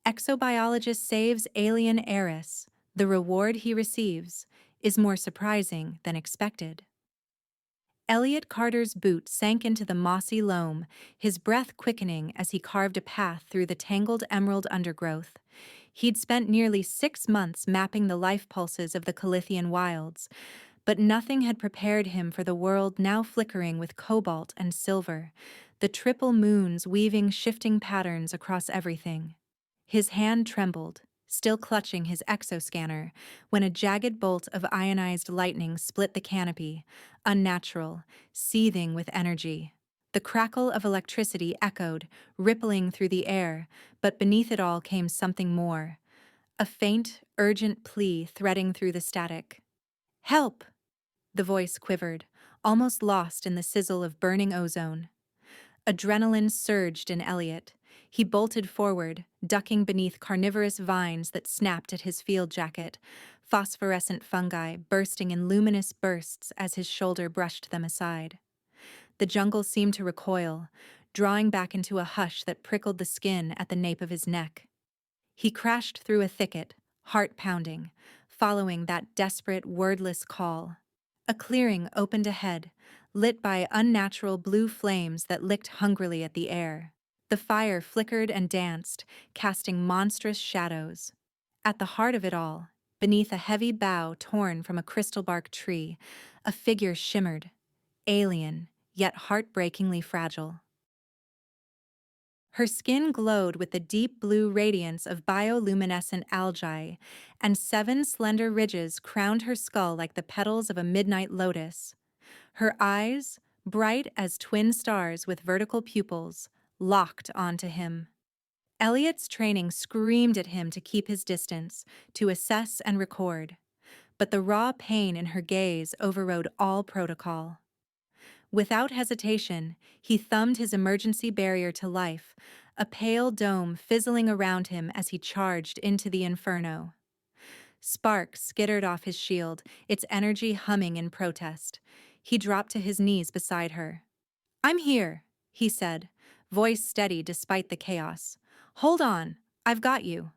Exobiologist saves alien heiress. The reward he receives is more surprising than expected. Elliot Carter's boot sank into the mossy loam, his breath quickening as he carved a path through the tangled emerald undergrowth. He'd spent nearly 6 months mapping the life pulses of the Calithian wilds, but nothing had prepared him for the world now flickering with cobalt and silver, the triple moons weaving shifting patterns across everything. His hand trembled, still clutching his exoscanner, when a jagged bolt of ionized lightning split the canopy, unnatural, seething with energy. The crackle of electricity echoed, rippling through the air, but beneath it all came something more. A faint, urgent plea threading through the static. "Help!" The voice quivered, almost lost in the sizzle of burning ozone. Adrenaline surged in Elliot. He bolted forward, ducking beneath carnivorous vines that snapped at his field jacket, phosphorescent fungi bursting in luminous bursts as his shoulder brushed them aside. The jungle seemed to recoil, drawing back into a hush that prickled the skin at the nape of his neck. He crashed through a thicket, heart pounding, following that desperate, wordless call. A clearing opened ahead, lit by unnatural blue flames that licked hungrily at the air. The fire flickered and danced, casting monstrous shadows. At the heart of it all, beneath a heavy bough torn from a crystal-bark tree, a figure shimmered, alien, yet heartbreakingly fragile. Her skin glowed with the deep blue radiance of bioluminescent algae, and 7 slender ridges crowned her skull like the petals of a midnight lotus. Her eyes, bright as twin stars with vertical pupils, locked onto him. Elliot's training screamed at him to keep his distance, to assess and record. But the raw pain in her gaze overrode all protocol. Without hesitation, he thumbed his emergency barrier to life, a pale dome fizzling around him as he charged into the inferno. Sparks skittered off his shield, its energy humming in protest. He dropped to his knees beside her. "I'm here," he said, voice steady despite the chaos. "Hold on, I've got you."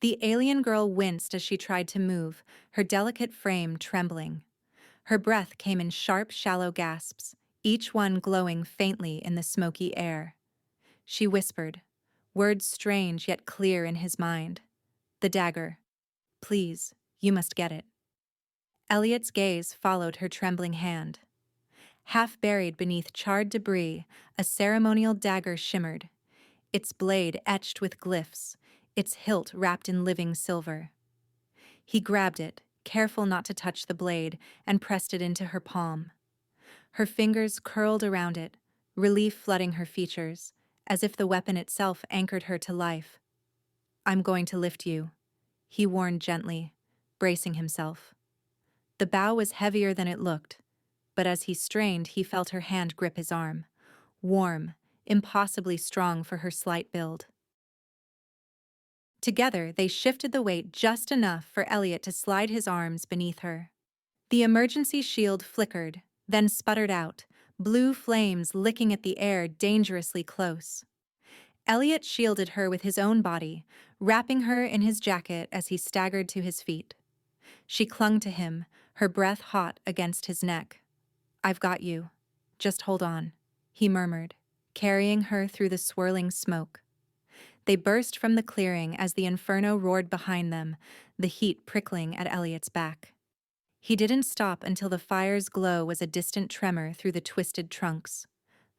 The alien girl winced as she tried to move, her delicate frame trembling. Her breath came in sharp, shallow gasps, each one glowing faintly in the smoky air. She whispered, words strange yet clear in his mind. "The dagger. Please, you must get it." Elliot's gaze followed her trembling hand. Half buried beneath charred debris, a ceremonial dagger shimmered, its blade etched with glyphs, its hilt wrapped in living silver. He grabbed it, careful not to touch the blade, and pressed it into her palm. Her fingers curled around it, relief flooding her features, as if the weapon itself anchored her to life. "I'm going to lift you," he warned gently, bracing himself. The bow was heavier than it looked, but as he strained, he felt her hand grip his arm, warm, impossibly strong for her slight build. Together, they shifted the weight just enough for Elliot to slide his arms beneath her. The emergency shield flickered, then sputtered out, blue flames licking at the air dangerously close. Elliot shielded her with his own body, wrapping her in his jacket as he staggered to his feet. She clung to him, her breath hot against his neck. "I've got you. Just hold on," he murmured, carrying her through the swirling smoke. They burst from the clearing as the inferno roared behind them, the heat prickling at Elliot's back. He didn't stop until the fire's glow was a distant tremor through the twisted trunks.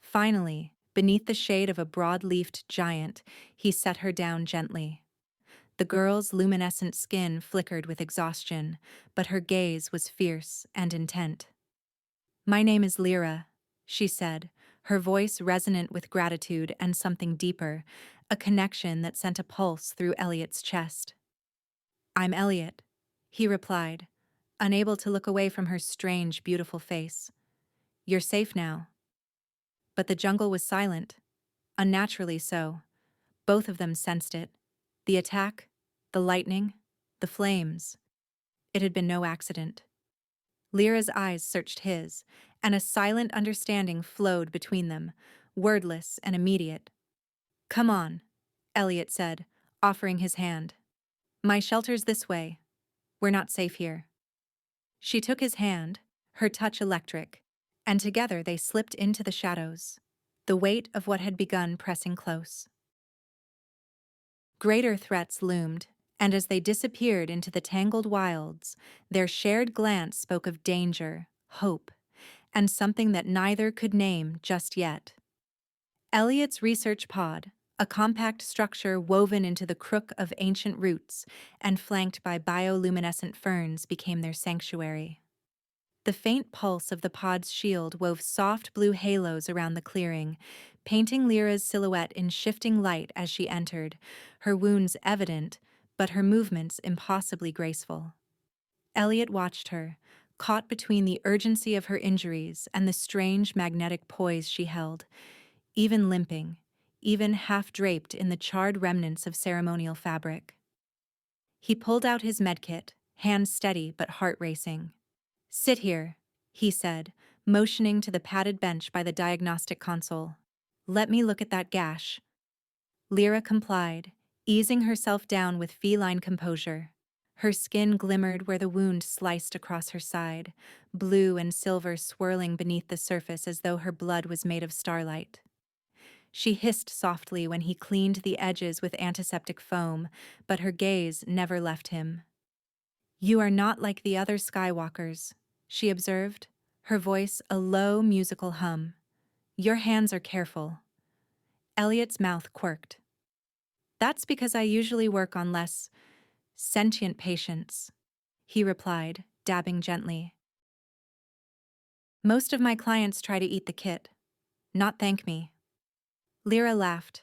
Finally, beneath the shade of a broad-leafed giant, he set her down gently. The girl's luminescent skin flickered with exhaustion, but her gaze was fierce and intent. "My name is Lyra," she said, her voice resonant with gratitude and something deeper, a connection that sent a pulse through Elliot's chest. "I'm Elliot," he replied, unable to look away from her strange, beautiful face. "You're safe now." But the jungle was silent, unnaturally so. Both of them sensed it. The attack, the lightning, the flames. It had been no accident. Lyra's eyes searched his, and a silent understanding flowed between them, wordless and immediate. "Come on," Elliot said, offering his hand. My shelter's this way. We're not safe here. She took his hand, her touch electric, and together they slipped into the shadows, the weight of what had begun pressing close. Greater threats loomed, and as they disappeared into the tangled wilds, their shared glance spoke of danger, hope, and something that neither could name just yet. Elliot's research pod, a compact structure woven into the crook of ancient roots and flanked by bioluminescent ferns, became their sanctuary. The faint pulse of the pod's shield wove soft blue halos around the clearing, painting Lyra's silhouette in shifting light as she entered, her wounds evident, but her movements impossibly graceful. Elliot watched her, caught between the urgency of her injuries and the strange magnetic poise she held, even limping, even half-draped in the charred remnants of ceremonial fabric. He pulled out his medkit, hands steady but heart racing. "Sit here," he said, motioning to the padded bench by the diagnostic console. "Let me look at that gash." Lyra complied, easing herself down with feline composure. Her skin glimmered where the wound sliced across her side, blue and silver swirling beneath the surface as though her blood was made of starlight. She hissed softly when he cleaned the edges with antiseptic foam, but her gaze never left him. "You are not like the other Skywalkers," she observed, her voice a low musical hum. "Your hands are careful." Elliot's mouth quirked. "That's because I usually work on less sentient patients," he replied, dabbing gently. "Most of my clients try to eat the kit, not thank me." Lyra laughed,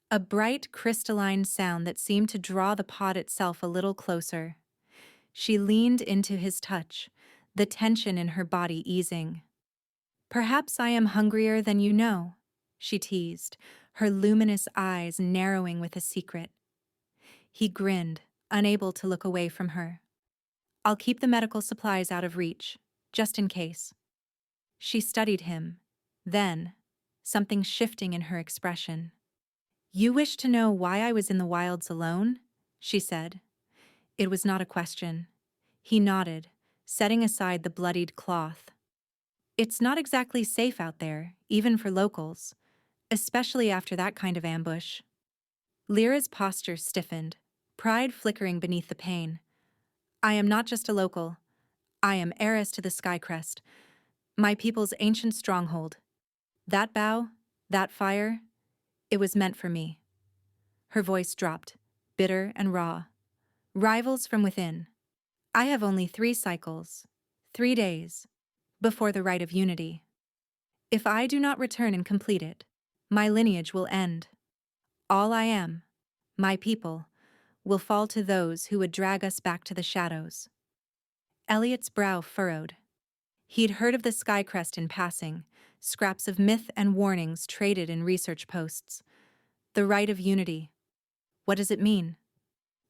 a bright, crystalline sound that seemed to draw the pod itself a little closer. She leaned into his touch, the tension in her body easing. "Perhaps I am hungrier than you know," she teased, her luminous eyes narrowing with a secret. He grinned, unable to look away from her. "I'll keep the medical supplies out of reach, just in case." She studied him. Then, something shifting in her expression. "You wish to know why I was in the wilds alone?" she said. It was not a question. He nodded, setting aside the bloodied cloth. "It's not exactly safe out there, even for locals, especially after that kind of ambush." Lyra's posture stiffened, pride flickering beneath the pain. "I am not just a local. I am heiress to the Skycrest, my people's ancient stronghold. That bow, that fire, it was meant for me." Her voice dropped, bitter and raw. "Rivals from within. I have only 3 cycles, 3 days, before the rite of unity. If I do not return and complete it, my lineage will end. All I am, my people, will fall to those who would drag us back to the shadows." Elliot's brow furrowed. He'd heard of the Skycrest in passing, scraps of myth and warnings traded in research posts. The rite of unity. What does it mean?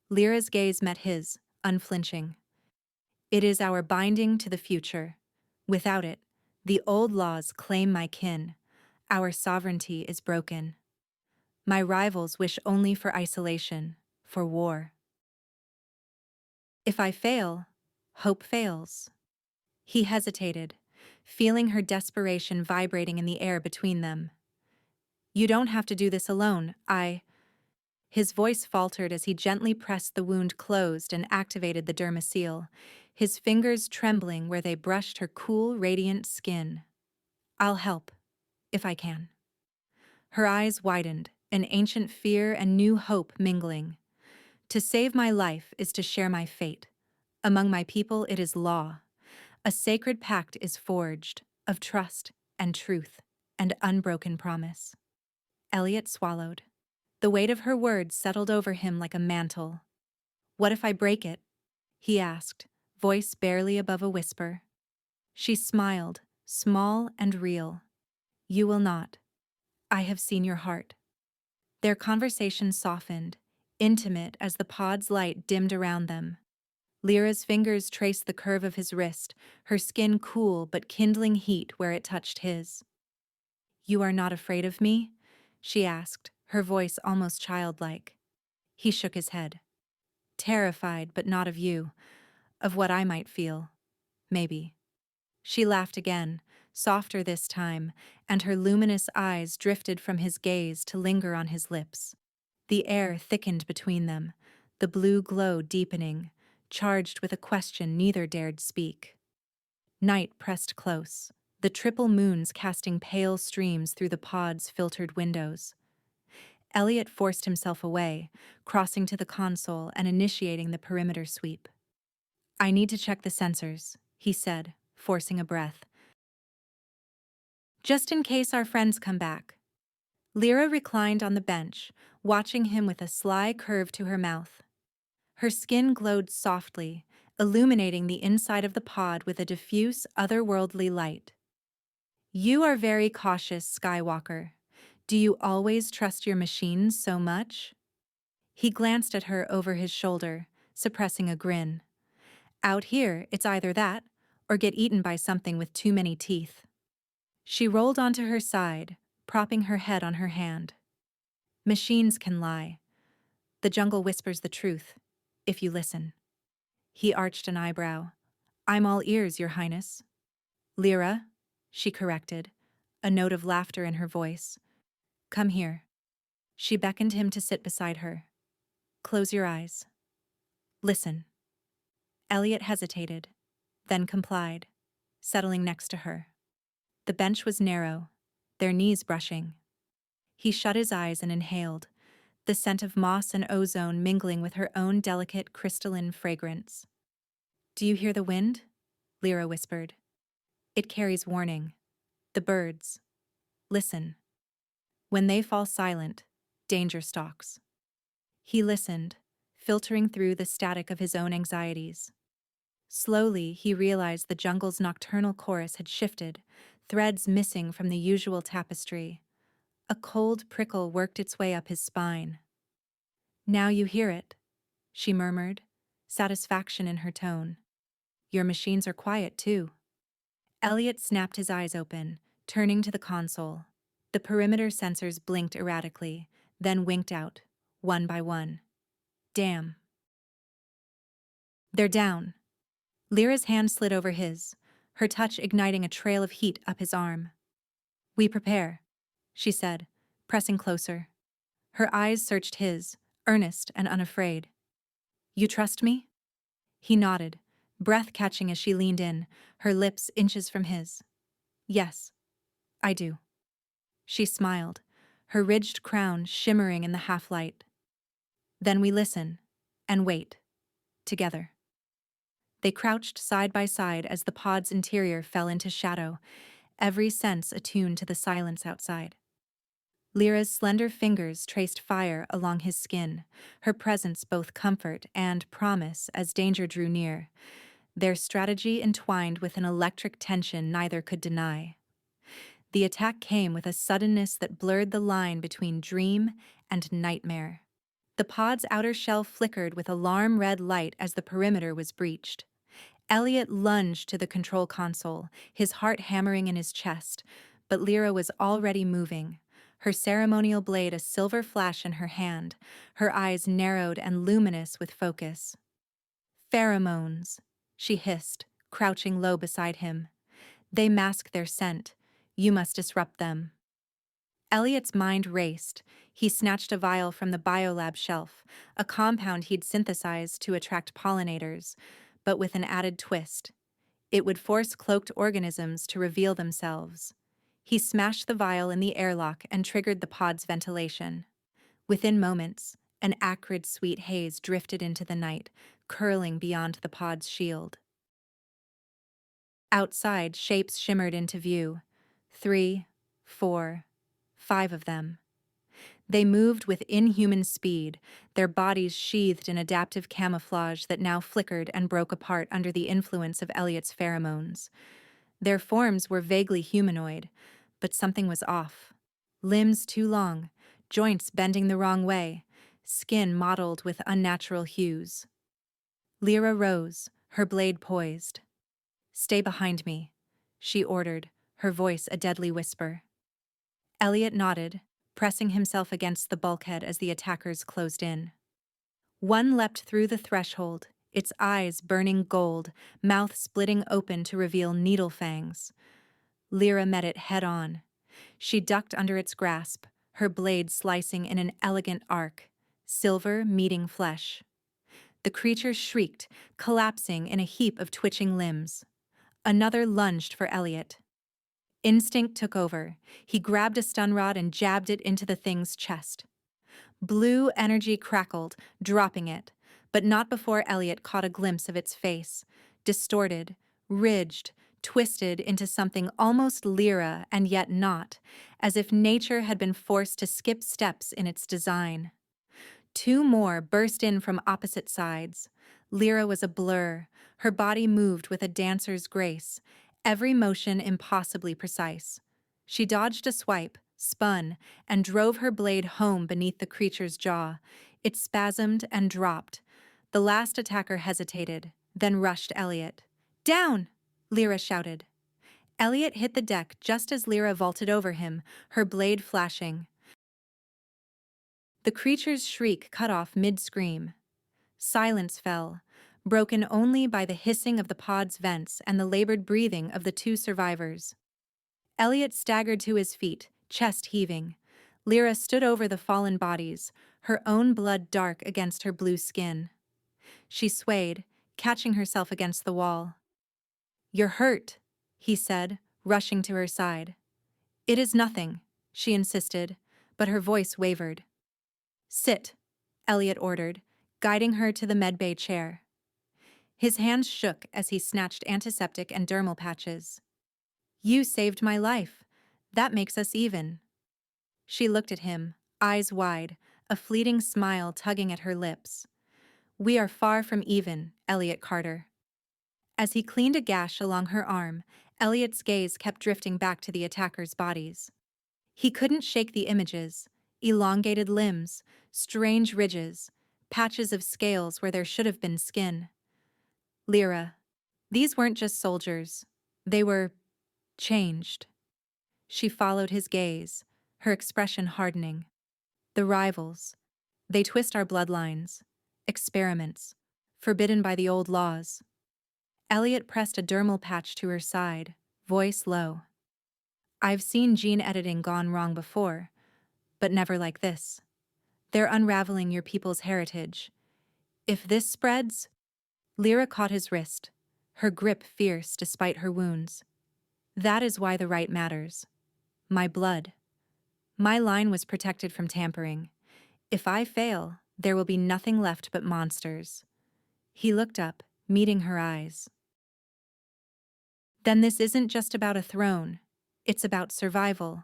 Lyra's gaze met his, unflinching. "It is our binding to the future. Without it, the old laws claim my kin. Our sovereignty is broken. My rivals wish only for isolation, for war. If I fail, hope fails." He hesitated, feeling her desperation vibrating in the air between them. "You don't have to do this alone, His voice faltered as he gently pressed the wound closed and activated the dermaseal, his fingers trembling where they brushed her cool, radiant skin. "I'll help, if I can." Her eyes widened, an ancient fear and new hope mingling. "To save my life is to share my fate. Among my people it is law. A sacred pact is forged, of trust and truth and unbroken promise." Elliot swallowed. The weight of her words settled over him like a mantle. "What if I break it?" he asked, voice barely above a whisper. She smiled, small and real. "You will not. I have seen your heart." Their conversation softened, intimate as the pod's light dimmed around them. Lyra's fingers traced the curve of his wrist, her skin cool but kindling heat where it touched his. "You are not afraid of me?" she asked, her voice almost childlike. He shook his head. Terrified, but not of you. Of what I might feel. Maybe. She laughed again, softer this time, and her luminous eyes drifted from his gaze to linger on his lips. The air thickened between them, the blue glow deepening, charged with a question neither dared speak. Night pressed close, the triple moons casting pale streams through the pod's filtered windows. Elliot forced himself away, crossing to the console and initiating the perimeter sweep. I need to check the sensors, he said, forcing a breath. Just in case our friends come back. Lyra reclined on the bench, watching him with a sly curve to her mouth. Her skin glowed softly, illuminating the inside of the pod with a diffuse, otherworldly light. You are very cautious, Skywalker. Do you always trust your machines so much? He glanced at her over his shoulder, suppressing a grin. Out here, it's either that, or get eaten by something with too many teeth. She rolled onto her side, propping her head on her hand. Machines can lie. The jungle whispers the truth, if you listen. He arched an eyebrow. I'm all ears, Your Highness. Lyra, she corrected, a note of laughter in her voice. Come here. She beckoned him to sit beside her. Close your eyes. Listen. Elliot hesitated, then complied, settling next to her. The bench was narrow, their knees brushing. He shut his eyes and inhaled, the scent of moss and ozone mingling with her own delicate crystalline fragrance. Do you hear the wind? Lyra whispered. It carries warning. The birds. Listen. When they fall silent, danger stalks. He listened, filtering through the static of his own anxieties. Slowly, he realized the jungle's nocturnal chorus had shifted, threads missing from the usual tapestry. A cold prickle worked its way up his spine. Now you hear it, she murmured, satisfaction in her tone. Your machines are quiet, too. Elliot snapped his eyes open, turning to the console. The perimeter sensors blinked erratically, then winked out, one by one. Damn. They're down. Lyra's hand slid over his, her touch igniting a trail of heat up his arm. We prepare, she said, pressing closer. Her eyes searched his, earnest and unafraid. You trust me? He nodded, breath catching as she leaned in, her lips inches from his. Yes, I do. She smiled, her ridged crown shimmering in the half-light. Then we listen, and wait, together. They crouched side by side as the pod's interior fell into shadow, every sense attuned to the silence outside. Lyra's slender fingers traced fire along his skin, her presence both comfort and promise as danger drew near, their strategy entwined with an electric tension neither could deny. The attack came with a suddenness that blurred the line between dream and nightmare. The pod's outer shell flickered with alarm red light as the perimeter was breached. Elliot lunged to the control console, his heart hammering in his chest, but Lyra was already moving, her ceremonial blade a silver flash in her hand, her eyes narrowed and luminous with focus. Pheromones, she hissed, crouching low beside him. They mask their scent. You must disrupt them. Elliot's mind raced. He snatched a vial from the biolab shelf, a compound he'd synthesized to attract pollinators, but with an added twist. It would force cloaked organisms to reveal themselves. He smashed the vial in the airlock and triggered the pod's ventilation. Within moments, an acrid sweet haze drifted into the night, curling beyond the pod's shield. Outside, shapes shimmered into view. 3, 4, 5 of them. They moved with inhuman speed, their bodies sheathed in adaptive camouflage that now flickered and broke apart under the influence of Elliot's pheromones. Their forms were vaguely humanoid, but something was off. Limbs too long, joints bending the wrong way, skin mottled with unnatural hues. Lyra rose, her blade poised. Stay behind me, she ordered, her voice a deadly whisper. Elliot nodded, pressing himself against the bulkhead as the attackers closed in. One leapt through the threshold, its eyes burning gold, mouth splitting open to reveal needle fangs. Lyra met it head-on. She ducked under its grasp, her blade slicing in an elegant arc, silver meeting flesh. The creature shrieked, collapsing in a heap of twitching limbs. Another lunged for Elliot. Instinct took over. He grabbed a stun rod and jabbed it into the thing's chest. Blue energy crackled, dropping it, but not before Elliot caught a glimpse of its face, distorted, ridged, twisted into something almost Lyra and yet not, as if nature had been forced to skip steps in its design. Two more burst in from opposite sides. Lyra was a blur. Her body moved with a dancer's grace, every motion impossibly precise. She dodged a swipe, spun, and drove her blade home beneath the creature's jaw. It spasmed and dropped. The last attacker hesitated, then rushed Elliot. "Down!" Lyra shouted. Elliot hit the deck just as Lyra vaulted over him, her blade flashing. The creature's shriek cut off mid-scream. Silence fell, broken only by the hissing of the pod's vents and the labored breathing of the two survivors. Elliot staggered to his feet, chest heaving. Lyra stood over the fallen bodies, her own blood dark against her blue skin. She swayed, catching herself against the wall. "You're hurt," he said, rushing to her side. "It is nothing," she insisted, but her voice wavered. "Sit," Elliot ordered, guiding her to the medbay chair. His hands shook as he snatched antiseptic and dermal patches. "You saved my life. That makes us even." She looked at him, eyes wide, a fleeting smile tugging at her lips. "We are far from even, Elliot Carter." As he cleaned a gash along her arm, Elliot's gaze kept drifting back to the attackers' bodies. He couldn't shake the images: elongated limbs, strange ridges, patches of scales where there should have been skin. Lyra, these weren't just soldiers. They were changed. She followed his gaze, her expression hardening. The rivals. They twist our bloodlines. Experiments. Forbidden by the old laws. Elliot pressed a dermal patch to her side, voice low. "I've seen gene editing gone wrong before, but never like this. They're unraveling your people's heritage. If this spreads..." Lyra caught his wrist, her grip fierce despite her wounds. "That is why the right matters. My blood. My line was protected from tampering. If I fail, there will be nothing left but monsters." He looked up, meeting her eyes. "Then this isn't just about a throne. It's about survival.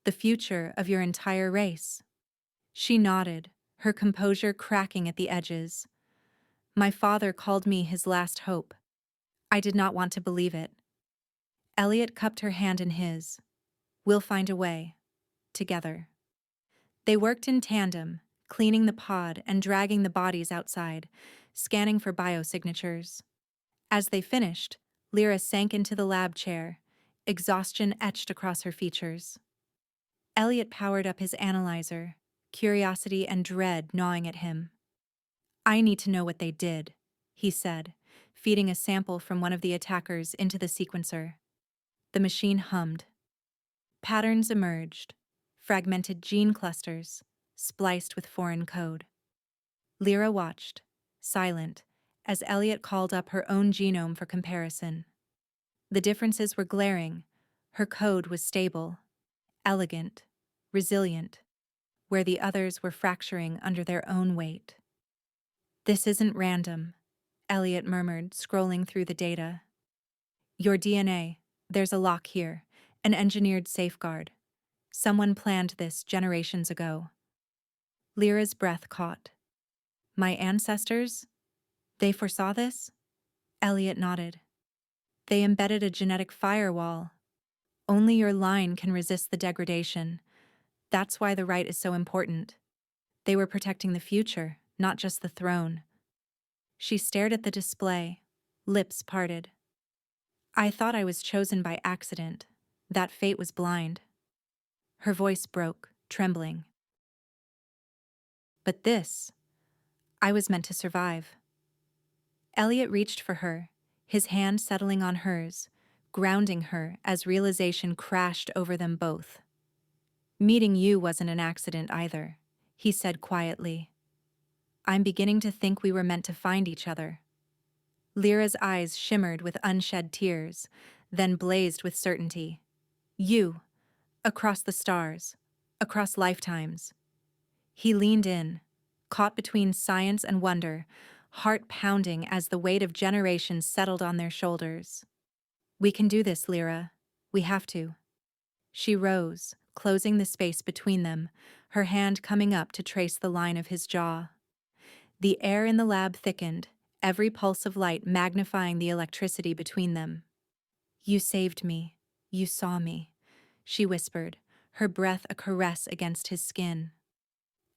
The future of your entire race." She nodded, her composure cracking at the edges. "My father called me his last hope." I did not want to believe it. Elliot cupped her hand in his. "We'll find a way. Together." They worked in tandem, cleaning the pod and dragging the bodies outside, scanning for biosignatures. As they finished, Lyra sank into the lab chair, exhaustion etched across her features. Elliot powered up his analyzer, curiosity and dread gnawing at him. "I need to know what they did," he said, feeding a sample from one of the attackers into the sequencer. The machine hummed. Patterns emerged, fragmented gene clusters, spliced with foreign code. Lyra watched, silent, as Elliot called up her own genome for comparison. The differences were glaring. Her code was stable, elegant, resilient, where the others were fracturing under their own weight. "This isn't random," Elliot murmured, scrolling through the data. "Your DNA, there's a lock here, an engineered safeguard. Someone planned this generations ago." Lyra's breath caught. "My ancestors? They foresaw this?" Elliot nodded. "They embedded a genetic firewall. Only your line can resist the degradation. That's why the right is so important. They were protecting the future, not just the throne." She stared at the display, lips parted. "I thought I was chosen by accident. That fate was blind." Her voice broke, trembling. "But this, I was meant to survive. Elliot reached for her, his hand settling on hers, grounding her as realization crashed over them both. Meeting you wasn't an accident either, he said quietly. I'm beginning to think we were meant to find each other. Lyra's eyes shimmered with unshed tears, then blazed with certainty. You, across the stars, across lifetimes. He leaned in, caught between science and wonder, heart pounding as the weight of generations settled on their shoulders. We can do this, Lyra. We have to. She rose, closing the space between them, her hand coming up to trace the line of his jaw. The air in the lab thickened, every pulse of light magnifying the electricity between them. You saved me. You saw me, she whispered, her breath a caress against his skin.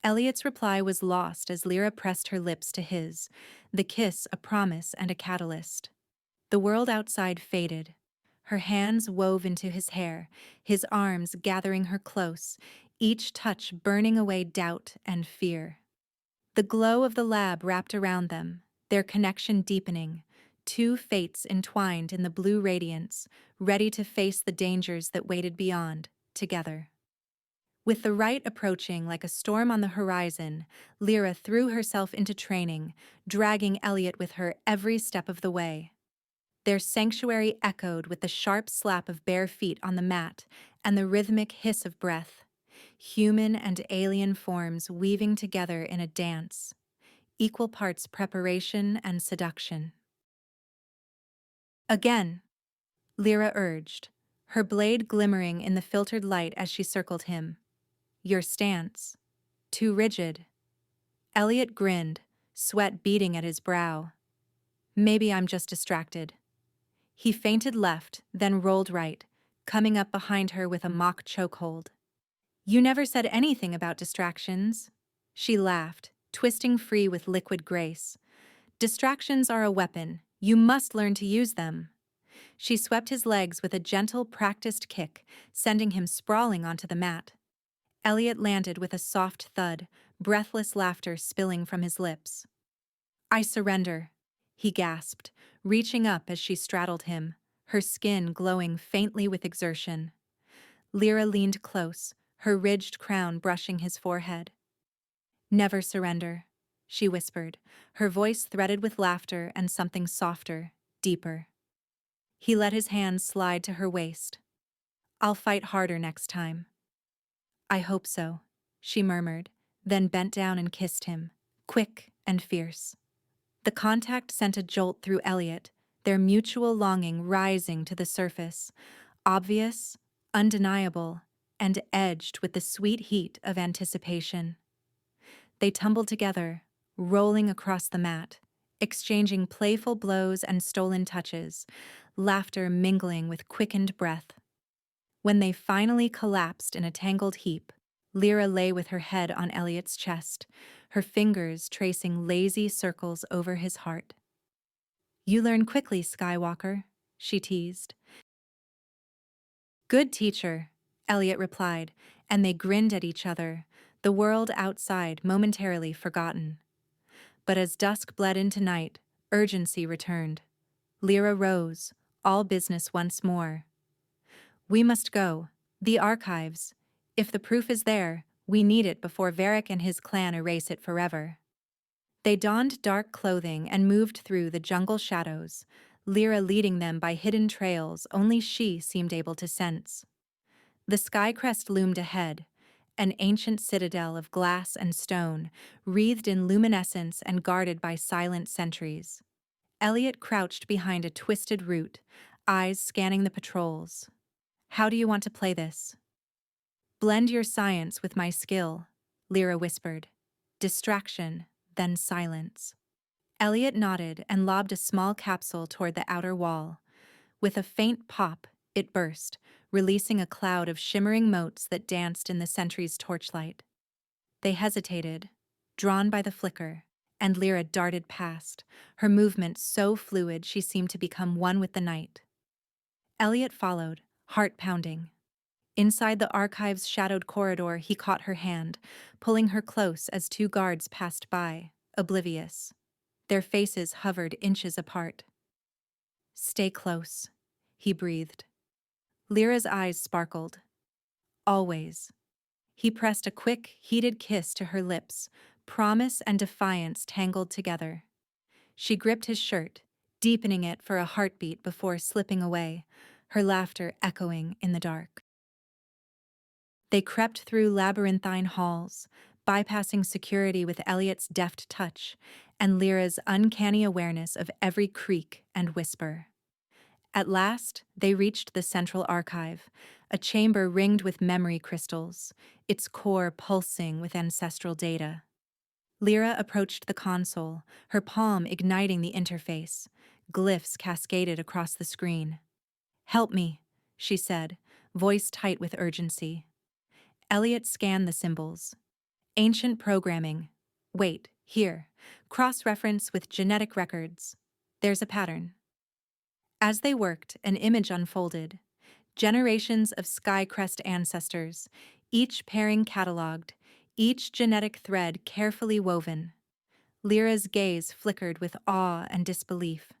Elliot's reply was lost as Lyra pressed her lips to his, the kiss a promise and a catalyst. The world outside faded. Her hands wove into his hair, his arms gathering her close, each touch burning away doubt and fear. The glow of the lab wrapped around them, their connection deepening, two fates entwined in the blue radiance, ready to face the dangers that waited beyond, together. With the right approaching like a storm on the horizon, Lyra threw herself into training, dragging Elliot with her every step of the way. Their sanctuary echoed with the sharp slap of bare feet on the mat and the rhythmic hiss of breath, human and alien forms weaving together in a dance, equal parts preparation and seduction. Again, Lyra urged, her blade glimmering in the filtered light as she circled him. Your stance. Too rigid. Elliot grinned, sweat beading at his brow. Maybe I'm just distracted. He feinted left, then rolled right, coming up behind her with a mock chokehold. You never said anything about distractions. She laughed, twisting free with liquid grace. Distractions are a weapon. You must learn to use them. She swept his legs with a gentle, practiced kick, sending him sprawling onto the mat. Elliot landed with a soft thud, breathless laughter spilling from his lips. I surrender, he gasped, reaching up as she straddled him, her skin glowing faintly with exertion. Lyra leaned close, her ridged crown brushing his forehead. Never surrender, she whispered, her voice threaded with laughter and something softer, deeper. He let his hands slide to her waist. I'll fight harder next time. I hope so, she murmured, then bent down and kissed him, quick and fierce. The contact sent a jolt through Elliot, their mutual longing rising to the surface, obvious, undeniable, and edged with the sweet heat of anticipation. They tumbled together, rolling across the mat, exchanging playful blows and stolen touches, laughter mingling with quickened breath. When they finally collapsed in a tangled heap, Lyra lay with her head on Elliot's chest, her fingers tracing lazy circles over his heart. You learn quickly, Skywalker, she teased. Good teacher, Elliot replied, and they grinned at each other, the world outside momentarily forgotten. But as dusk bled into night, urgency returned. Lyra rose, all business once more. We must go. The archives. If the proof is there, we need it before Varric and his clan erase it forever. They donned dark clothing and moved through the jungle shadows, Lyra leading them by hidden trails only she seemed able to sense. The sky crest loomed ahead, an ancient citadel of glass and stone, wreathed in luminescence and guarded by silent sentries. Elliot crouched behind a twisted root, eyes scanning the patrols. How do you want to play this? Blend your science with my skill, Lyra whispered. Distraction, then silence. Elliot nodded and lobbed a small capsule toward the outer wall. With a faint pop, it burst, releasing a cloud of shimmering motes that danced in the sentry's torchlight. They hesitated, drawn by the flicker, and Lyra darted past, her movement so fluid she seemed to become one with the night. Elliot followed, heart pounding. Inside the archive's shadowed corridor, he caught her hand, pulling her close as two guards passed by, oblivious. Their faces hovered inches apart. "Stay close," he breathed. Lyra's eyes sparkled. "Always." He pressed a quick, heated kiss to her lips, promise and defiance tangled together. She gripped his shirt, deepening it for a heartbeat before slipping away, her laughter echoing in the dark. They crept through labyrinthine halls, bypassing security with Elliot's deft touch and Lyra's uncanny awareness of every creak and whisper. At last, they reached the central archive, a chamber ringed with memory crystals, its core pulsing with ancestral data. Lyra approached the console, her palm igniting the interface. Glyphs cascaded across the screen. "Help me," she said, voice tight with urgency. Elliot scanned the symbols. Ancient programming. Wait, here. Cross-reference with genetic records. There's a pattern. As they worked, an image unfolded. Generations of Skycrest ancestors, each pairing catalogued, each genetic thread carefully woven. Lyra's gaze flickered with awe and disbelief.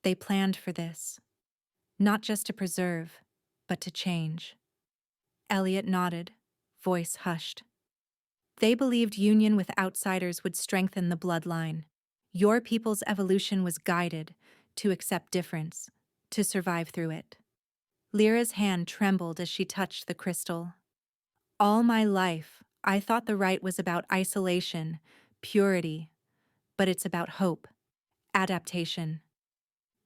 They planned for this. Not just to preserve, but to change. Elliot nodded, voice hushed. They believed union with outsiders would strengthen the bloodline. Your people's evolution was guided to accept difference, to survive through it. Lyra's hand trembled as she touched the crystal. All my life, I thought the rite was about isolation, purity, but it's about hope, adaptation.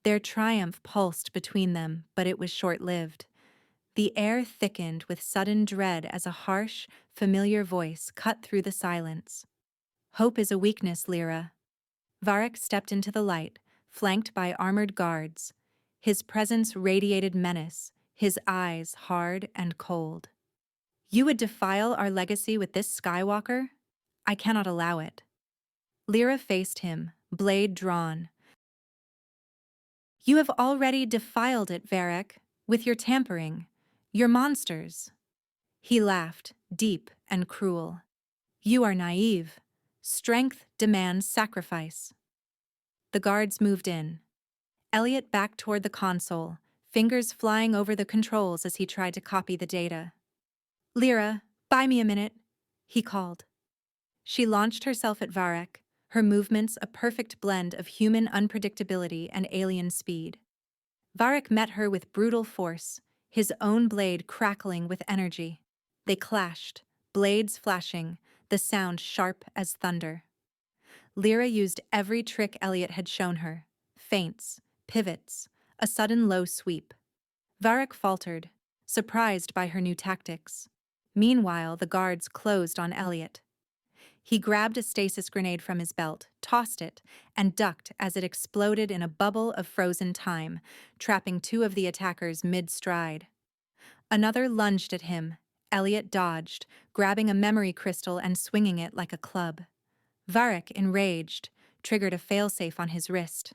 Their triumph pulsed between them, but it was short-lived. The air thickened with sudden dread as a harsh, familiar voice cut through the silence. "Hope is a weakness, Lyra." Varric stepped into the light, flanked by armored guards. His presence radiated menace, his eyes hard and cold. "You would defile our legacy with this Skywalker? I cannot allow it." Lyra faced him, blade drawn. "You have already defiled it, Varric, with your tampering, your monsters." He laughed, deep and cruel. "You are naive. Strength demands sacrifice." The guards moved in. Elliot backed toward the console, fingers flying over the controls as he tried to copy the data. "Lyra, buy me a minute," he called. She launched herself at Varric, her movements a perfect blend of human unpredictability and alien speed. Varric met her with brutal force, his own blade crackling with energy. They clashed, blades flashing, the sound sharp as thunder. Lyra used every trick Elliot had shown her: feints, pivots, a sudden low sweep. Varric faltered, surprised by her new tactics. Meanwhile, the guards closed on Elliot. He grabbed a stasis grenade from his belt, tossed it, and ducked as it exploded in a bubble of frozen time, trapping two of the attackers mid-stride. Another lunged at him. Elliot dodged, grabbing a memory crystal and swinging it like a club. Varric, enraged, triggered a failsafe on his wrist.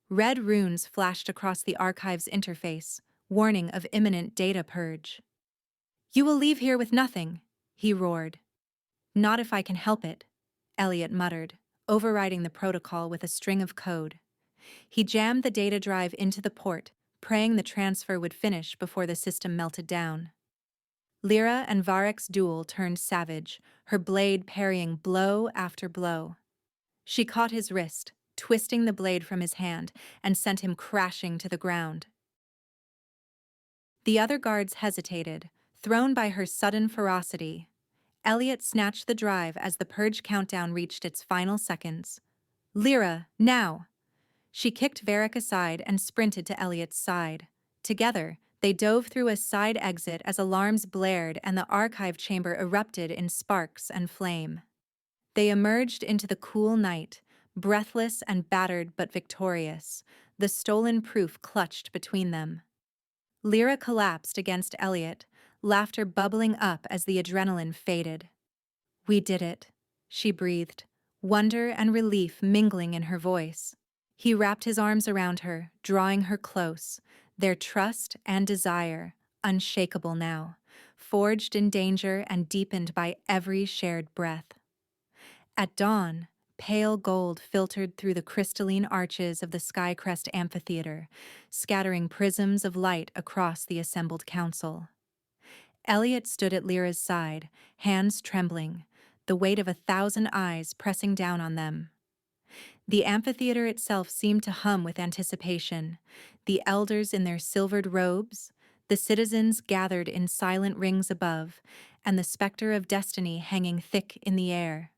Red runes flashed across the archive's interface, warning of imminent data purge. "You will leave here with nothing," he roared. "Not if I can help it," Elliot muttered, overriding the protocol with a string of code. He jammed the data drive into the port, praying the transfer would finish before the system melted down. Lyra and Varric's duel turned savage, her blade parrying blow after blow. She caught his wrist, twisting the blade from his hand, and sent him crashing to the ground. The other guards hesitated, thrown by her sudden ferocity. Elliot snatched the drive as the purge countdown reached its final seconds. "Lyra, now!" She kicked Varric aside and sprinted to Elliot's side. Together, they dove through a side exit as alarms blared and the archive chamber erupted in sparks and flame. They emerged into the cool night, breathless and battered but victorious, the stolen proof clutched between them. Lyra collapsed against Elliot, laughter bubbling up as the adrenaline faded. "We did it," she breathed, wonder and relief mingling in her voice. He wrapped his arms around her, drawing her close, their trust and desire, unshakable now, forged in danger and deepened by every shared breath. At dawn, Pale gold filtered through the crystalline arches of the Skycrest Amphitheater, scattering prisms of light across the assembled council. Elliot stood at Lyra's side, hands trembling, the weight of 1,000 eyes pressing down on them. The amphitheater itself seemed to hum with anticipation, the elders in their silvered robes, the citizens gathered in silent rings above, and the specter of destiny hanging thick in the air.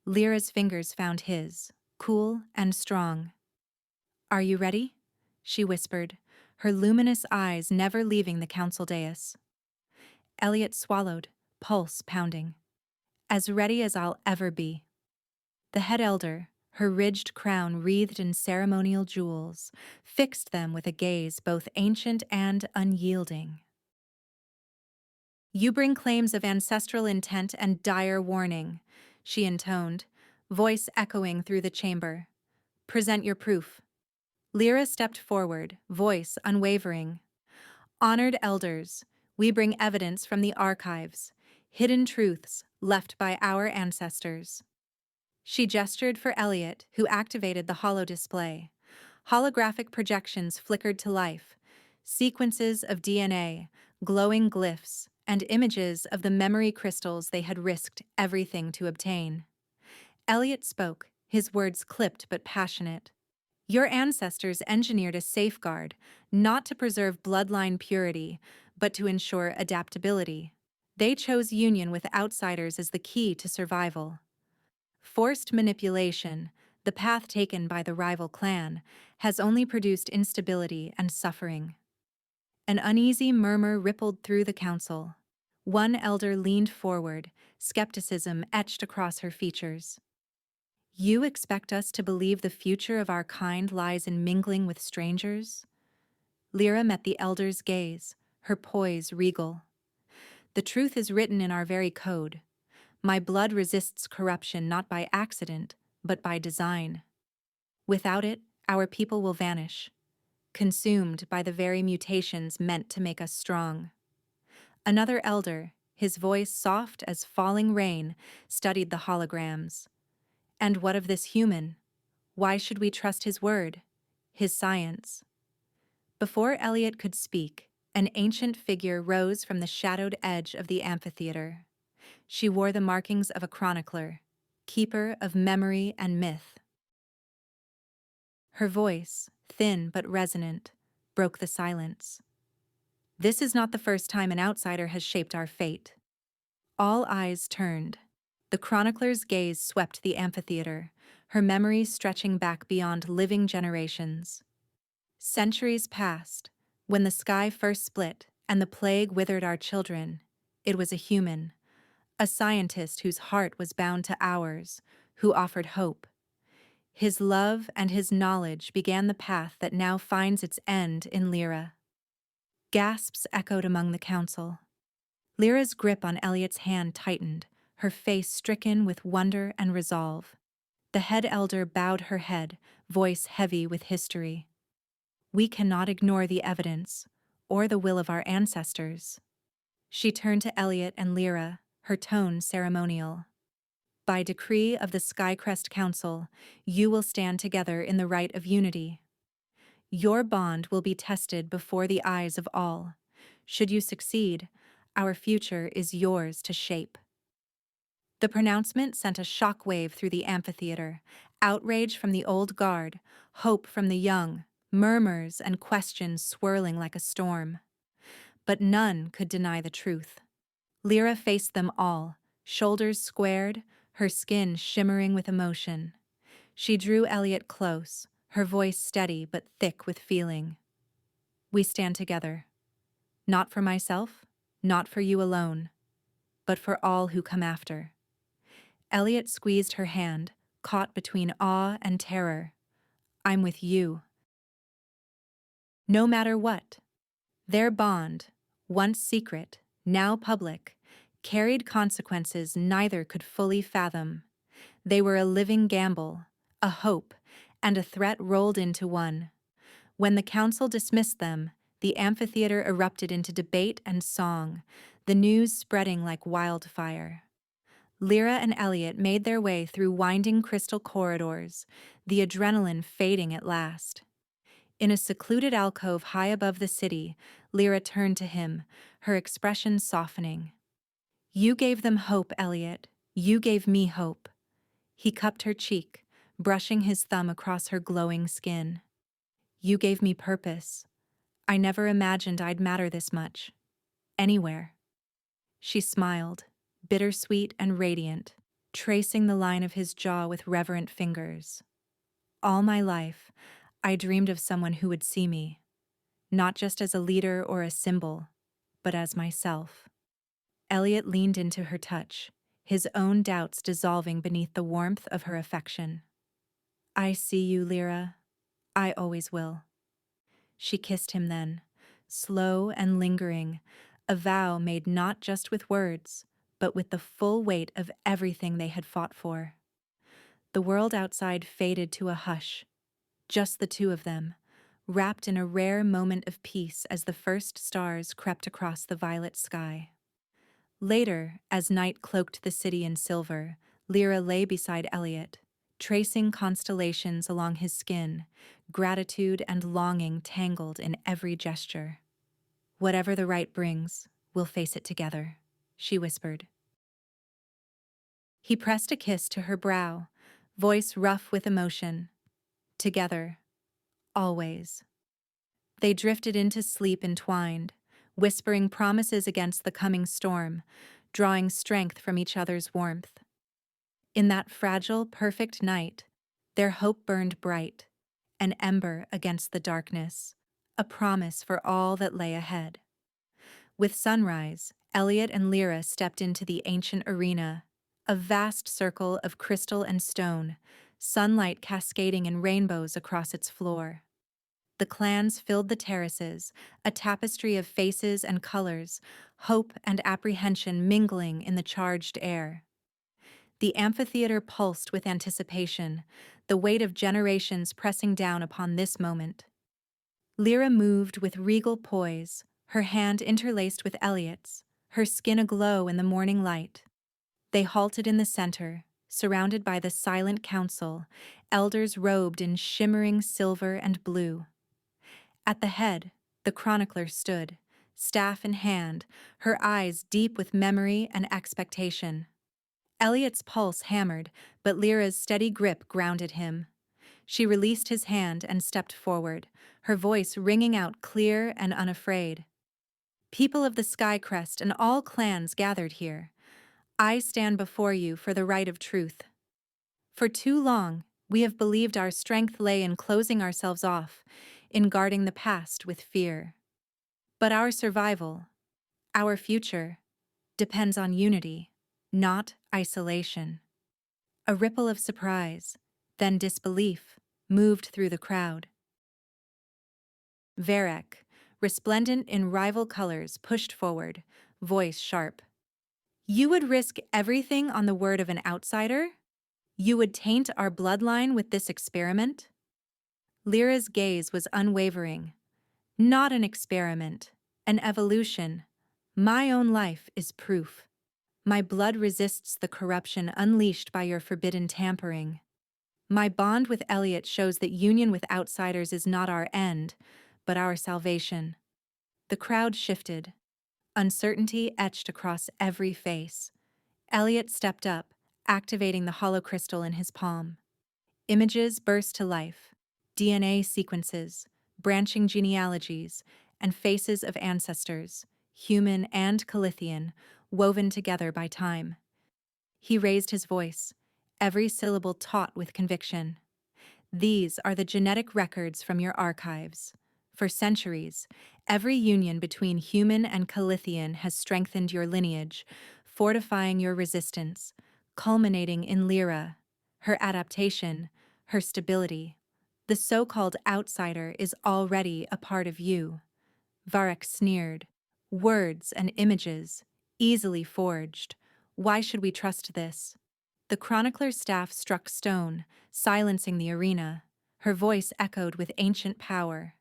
Lyra's fingers found his, cool and strong. "Are you ready?" she whispered, her luminous eyes never leaving the council dais. Elliot swallowed, pulse pounding. "As ready as I'll ever be." The head elder, her ridged crown wreathed in ceremonial jewels, fixed them with a gaze both ancient and unyielding. "You bring claims of ancestral intent and dire warning," she intoned, voice echoing through the chamber. "Present your proof." Lyra stepped forward, voice unwavering. "Honored elders, we bring evidence from the archives, hidden truths left by our ancestors." She gestured for Elliot, who activated the holo-display. Holographic projections flickered to life, sequences of DNA, glowing glyphs, and images of the memory crystals they had risked everything to obtain. Elliot spoke, his words clipped but passionate. "Your ancestors engineered a safeguard, not to preserve bloodline purity, but to ensure adaptability. They chose union with outsiders as the key to survival. Forced manipulation, the path taken by the rival clan, has only produced instability and suffering." An uneasy murmur rippled through the council. One elder leaned forward, skepticism etched across her features. "You expect us to believe the future of our kind lies in mingling with strangers?" Lyra met the elder's gaze, her poise regal. "The truth is written in our very code. My blood resists corruption not by accident, but by design. Without it, our people will vanish, consumed by the very mutations meant to make us strong." Another elder, his voice soft as falling rain, studied the holograms. "And what of this human? Why should we trust his word, his science?" Before Elliot could speak, an ancient figure rose from the shadowed edge of the amphitheater. She wore the markings of a chronicler, keeper of memory and myth. Her voice, thin but resonant, broke the silence. "This is not the first time an outsider has shaped our fate." All eyes turned. The chronicler's gaze swept the amphitheater, her memory stretching back beyond living generations. "Centuries passed. When the sky first split and the plague withered our children, it was a human, a scientist whose heart was bound to ours, who offered hope. His love and his knowledge began the path that now finds its end in Lyra." Gasps echoed among the council. Lyra's grip on Elliot's hand tightened, her face stricken with wonder and resolve. The head elder bowed her head, voice heavy with history. "We cannot ignore the evidence, or the will of our ancestors." She turned to Elliot and Lyra, her tone ceremonial. "By decree of the Skycrest Council, you will stand together in the rite of unity. Your bond will be tested before the eyes of all. Should you succeed, our future is yours to shape." The pronouncement sent a shockwave through the amphitheater, outrage from the old guard, hope from the young, murmurs and questions swirling like a storm. But none could deny the truth. Lyra faced them all, shoulders squared, her skin shimmering with emotion. She drew Elliot close, her voice steady but thick with feeling. "We stand together. Not for myself, not for you alone, but for all who come after." Elliot squeezed her hand, caught between awe and terror. "I'm with you." No matter what. Their bond, once secret, now public, carried consequences neither could fully fathom. They were a living gamble, a hope, and a threat rolled into one. When the council dismissed them, the amphitheater erupted into debate and song, the news spreading like wildfire. Lyra and Elliot made their way through winding crystal corridors, the adrenaline fading at last. In a secluded alcove high above the city, Lyra turned to him, her expression softening. "You gave them hope, Elliot. You gave me hope." He cupped her cheek, brushing his thumb across her glowing skin. "You gave me purpose. I never imagined I'd matter this much. Anywhere." She smiled, bittersweet and radiant, tracing the line of his jaw with reverent fingers. "All my life, I dreamed of someone who would see me, not just as a leader or a symbol, but as myself." Elliot leaned into her touch, his own doubts dissolving beneath the warmth of her affection. "I see you, Lyra. I always will." She kissed him then, slow and lingering, a vow made not just with words, but with the full weight of everything they had fought for. The world outside faded to a hush, just the two of them, wrapped in a rare moment of peace as the first stars crept across the violet sky. Later, as night cloaked the city in silver, Lyra lay beside Elliot, tracing constellations along his skin, gratitude and longing tangled in every gesture. "Whatever the right brings, we'll face it together," she whispered. He pressed a kiss to her brow, voice rough with emotion. "Together. Always." They drifted into sleep entwined, whispering promises against the coming storm, drawing strength from each other's warmth. In that fragile, perfect night, their hope burned bright, an ember against the darkness, a promise for all that lay ahead. With sunrise, Elliot and Lyra stepped into the ancient arena, a vast circle of crystal and stone, sunlight cascading in rainbows across its floor. The clans filled the terraces, a tapestry of faces and colors, hope and apprehension mingling in the charged air. The amphitheater pulsed with anticipation, the weight of generations pressing down upon this moment. Lyra moved with regal poise, her hand interlaced with Elliot's, her skin aglow in the morning light. They halted in the center, surrounded by the silent council, elders robed in shimmering silver and blue. At the head, the chronicler stood, staff in hand, her eyes deep with memory and expectation. Elliot's pulse hammered, but Lyra's steady grip grounded him. She released his hand and stepped forward, her voice ringing out clear and unafraid. "People of the Sky Crest and all clans gathered here, I stand before you for the right of truth. For too long, we have believed our strength lay in closing ourselves off, in guarding the past with fear. But our survival, our future, depends on unity, not isolation." A ripple of surprise, then disbelief, moved through the crowd. Varek, resplendent in rival colors, pushed forward, voice sharp. "You would risk everything on the word of an outsider? You would taint our bloodline with this experiment?" Lyra's gaze was unwavering. "Not an experiment, an evolution. My own life is proof. My blood resists the corruption unleashed by your forbidden tampering. My bond with Elliot shows that union with outsiders is not our end, but our salvation." The crowd shifted. Uncertainty etched across every face. Elliot stepped up, activating the hollow crystal in his palm. Images burst to life. DNA sequences, branching genealogies, and faces of ancestors, human and Calithian, woven together by time. He raised his voice, every syllable taut with conviction. "These are the genetic records from your archives. For centuries, every union between human and Calithian has strengthened your lineage, fortifying your resistance, culminating in Lyra, her adaptation, her stability. The so-called outsider is already a part of you." Varek sneered. "Words and images, easily forged. Why should we trust this?" The chronicler's staff struck stone, silencing the arena. Her voice echoed with ancient power.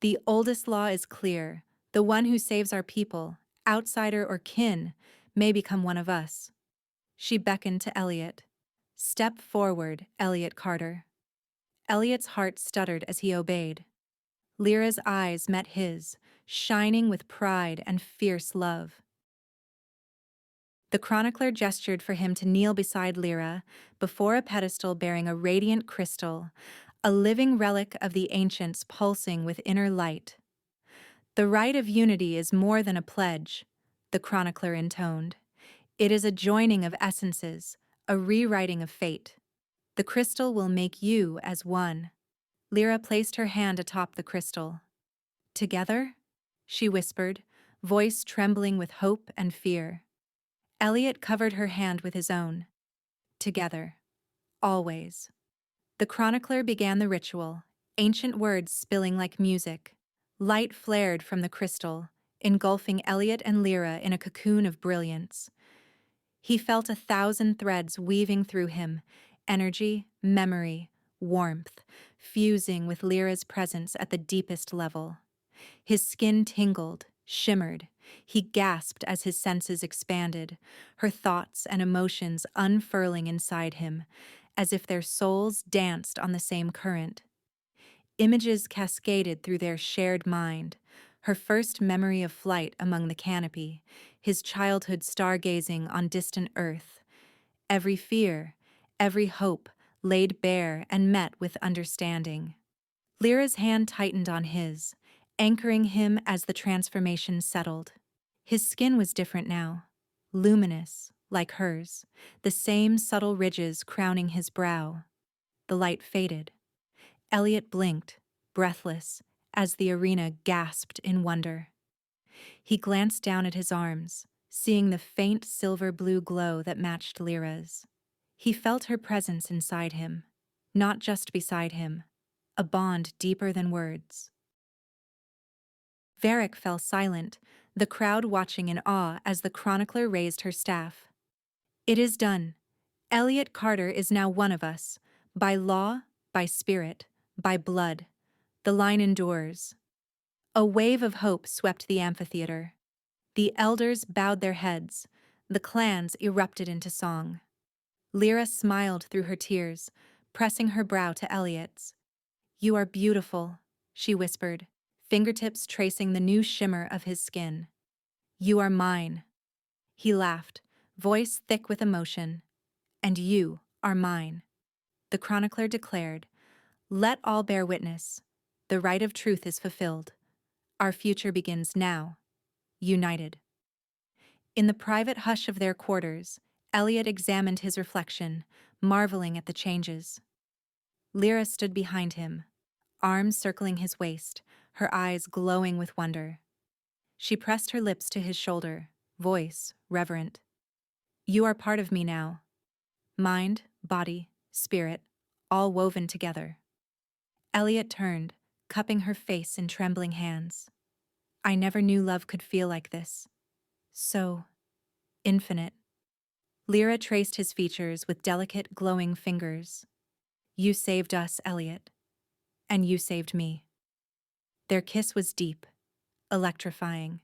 "The oldest law is clear. The one who saves our people, outsider or kin, may become one of us. She beckoned to Elliot. "Step forward, Elliot Carter." Elliot's heart stuttered as he obeyed. Lyra's eyes met his, shining with pride and fierce love. The chronicler gestured for him to kneel beside Lyra, before a pedestal bearing a radiant crystal, a living relic of the ancients pulsing with inner light. "The rite of unity is more than a pledge," the chronicler intoned. "It is a joining of essences, a rewriting of fate. The crystal will make you as one." Lyra placed her hand atop the crystal. "Together?" she whispered, voice trembling with hope and fear. Elliot covered her hand with his own. "Together. Always." The chronicler began the ritual, ancient words spilling like music. Light flared from the crystal, engulfing Elliot and Lyra in a cocoon of brilliance. He felt 1,000 threads weaving through him, energy, memory, warmth, fusing with Lyra's presence at the deepest level. His skin tingled, shimmered. He gasped as his senses expanded, her thoughts and emotions unfurling inside him, as if their souls danced on the same current. Images cascaded through their shared mind, her first memory of flight among the canopy, his childhood stargazing on distant Earth. Every fear, every hope laid bare and met with understanding. Lyra's hand tightened on his, anchoring him as the transformation settled. His skin was different now, luminous, like hers, the same subtle ridges crowning his brow. The light faded. Elliot blinked, breathless, as the arena gasped in wonder. He glanced down at his arms, seeing the faint silver-blue glow that matched Lyra's. He felt her presence inside him, not just beside him, a bond deeper than words. Varric fell silent, the crowd watching in awe as the chronicler raised her staff. "It is done. Elliot Carter is now one of us, by law, by spirit, by blood." The line endures. A wave of hope swept the amphitheater. The elders bowed their heads, the clans erupted into song. Lyra smiled through her tears, pressing her brow to Elliot's. "You are beautiful," she whispered, fingertips tracing the new shimmer of his skin. "You are mine." He laughed, voice thick with emotion. "And you are mine," the chronicler declared. "Let all bear witness. The right of truth is fulfilled. Our future begins now, united." In the private hush of their quarters, Elliot examined his reflection, marveling at the changes. Lyra stood behind him, arms circling his waist, her eyes glowing with wonder. She pressed her lips to his shoulder, voice reverent. "You are part of me now. Mind, body, spirit, all woven together." Elliot turned, cupping her face in trembling hands. "I never knew love could feel like this. So infinite." Lyra traced his features with delicate, glowing fingers. "You saved us, Elliot. And you saved me." Their kiss was deep, electrifying.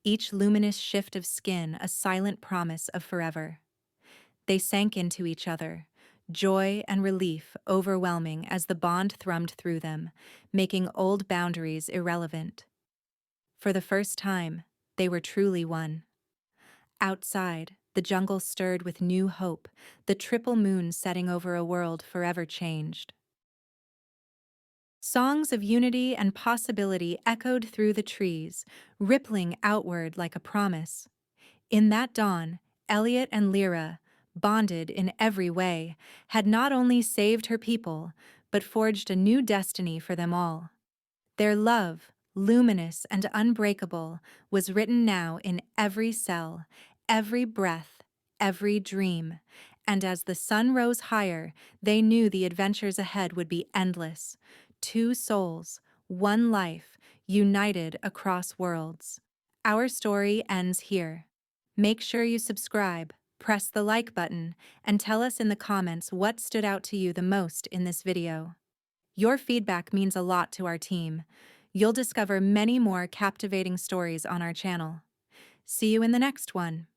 Each luminous shift of skin a silent promise of forever. They sank into each other, joy and relief overwhelming as the bond thrummed through them, making old boundaries irrelevant. For the first time, they were truly one. Outside, the jungle stirred with new hope, the triple moon setting over a world forever changed. Songs of unity and possibility echoed through the trees, rippling outward like a promise. In that dawn, Elliot and Lyra, bonded in every way, had not only saved her people, but forged a new destiny for them all. Their love, luminous and unbreakable, was written now in every cell, every breath, every dream, and as the sun rose higher, they knew the adventures ahead would be endless. Two souls, one life, united across worlds. Our story ends here. Make sure you subscribe, press the like button, and tell us in the comments what stood out to you the most in this video. Your feedback means a lot to our team. You'll discover many more captivating stories on our channel. See you in the next one.